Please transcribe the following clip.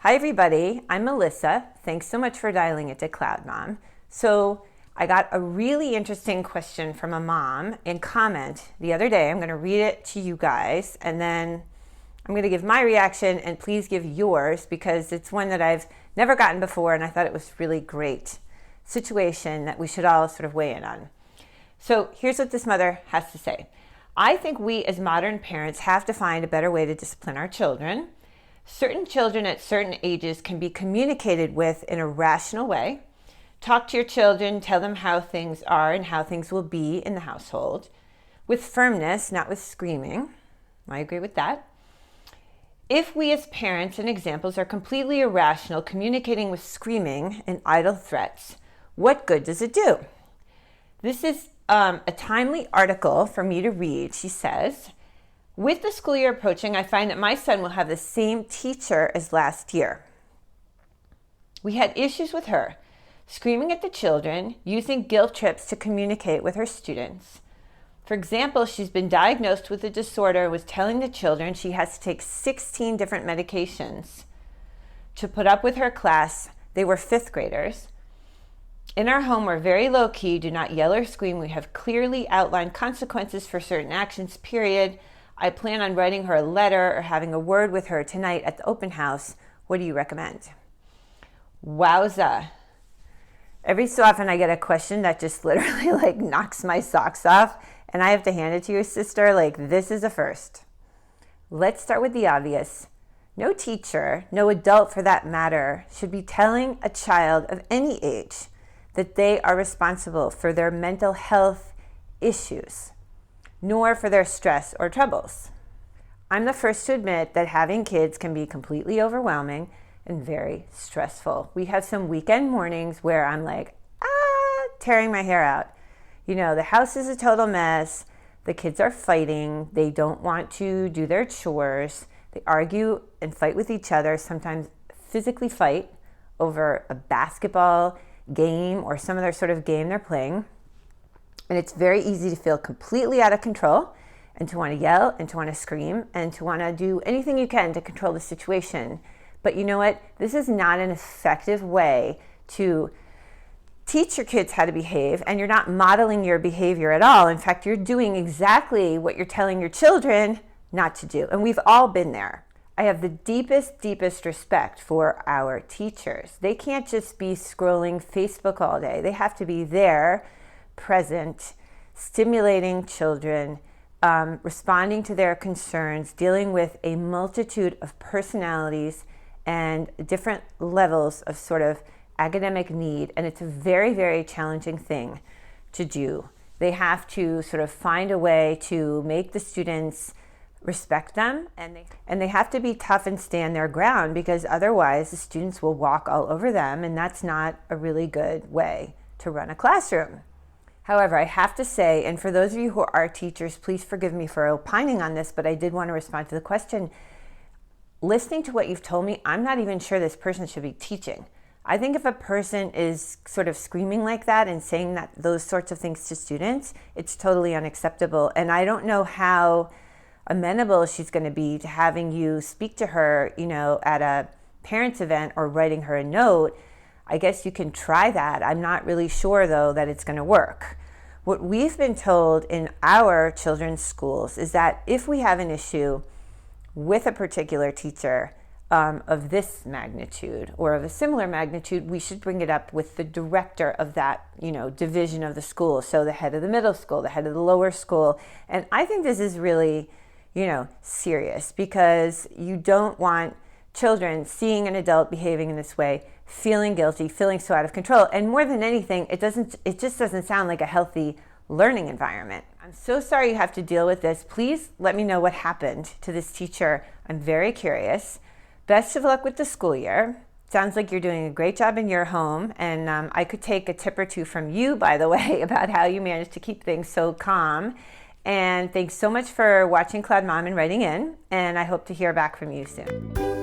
Hi everybody, I'm Melissa. Thanks so much for dialing into Cloud Mom. So I got a really interesting question from a mom in comment the other day. I'm going to read it to you guys and then I'm going to give my reaction and please give yours because it's one that I've never gotten before and I thought it was really great situation that we should all sort of weigh in on. So here's what this mother has to say. I think we as modern parents have to find a better way to discipline our children. Certain children at certain ages can be communicated with in a rational way. Talk to your children, tell them how things are and how things will be in the household. With firmness, not with screaming. I agree with that. If we as parents and examples are completely irrational, communicating with screaming and idle threats, what good does it do? This is a timely article for me to read. She says, with the school year approaching, I find that my son will have the same teacher as last year. We had issues with her, screaming at the children, using guilt trips to communicate with her students. For example, she's been diagnosed with a disorder and was telling the children she has to take 16 different medications to put up with her class. They were fifth graders. In our home, we're very low-key, do not yell or scream. We have clearly outlined consequences for certain actions, period. I plan on writing her a letter or having a word with her tonight at the open house. What do you recommend? Wowza. Every so often I get a question that just literally knocks my socks off and I have to hand it to your sister this is a first. Let's start with the obvious. No teacher, no adult for that matter, should be telling a child of any age that they are responsible for their mental health issues, nor for their stress or troubles. I'm the first to admit that having kids can be completely overwhelming and very stressful. We have some weekend mornings where I'm tearing my hair out. You know, the house is a total mess. The kids are fighting. They don't want to do their chores. They argue and fight with each other, sometimes physically fight over a basketball game or some other sort of game they're playing. And it's very easy to feel completely out of control and to want to yell and to want to scream and to want to do anything you can to control the situation. But you know what? This is not an effective way to teach your kids how to behave, and you're not modeling your behavior at all. In fact, you're doing exactly what you're telling your children not to do. And we've all been there. I have the deepest respect for our teachers. They can't just be scrolling Facebook all day. They have to be there, present, stimulating children, responding to their concerns, dealing with a multitude of personalities and different levels of sort of academic need. And it's a very challenging thing to do. They have to sort of find a way to make the students respect them, and they have to be tough and stand their ground, because otherwise the students will walk all over them, and that's not a really good way to run a classroom. However, I have to say, and for those of you who are teachers, please forgive me for opining on this, but I did want to respond to the question. Listening to what you've told me, I'm not even sure this person should be teaching. I think if a person is sort of screaming like that and saying those sorts of things to students, it's totally unacceptable. And I don't know how amenable she's going to be to having you speak to her, at a parents event or writing her a note. I guess you can try that. I'm not really sure, though, that it's going to work. What we've been told in our children's schools is that if we have an issue with a particular teacher of this magnitude or of a similar magnitude, we should bring it up with the director of that, division of the school. So the head of the middle school, the head of the lower school. And I think this is really, serious, because you don't want children seeing an adult behaving in this way, feeling guilty, feeling so out of control. And more than anything, it just doesn't sound like a healthy learning environment. I'm so sorry you have to deal with this. Please let me know what happened to this teacher. I'm very curious. Best of luck with the school year. Sounds like you're doing a great job in your home. And I could take a tip or two from you, by the way, about how you manage to keep things so calm. And thanks so much for watching Cloud Mom and writing in. And I hope to hear back from you soon.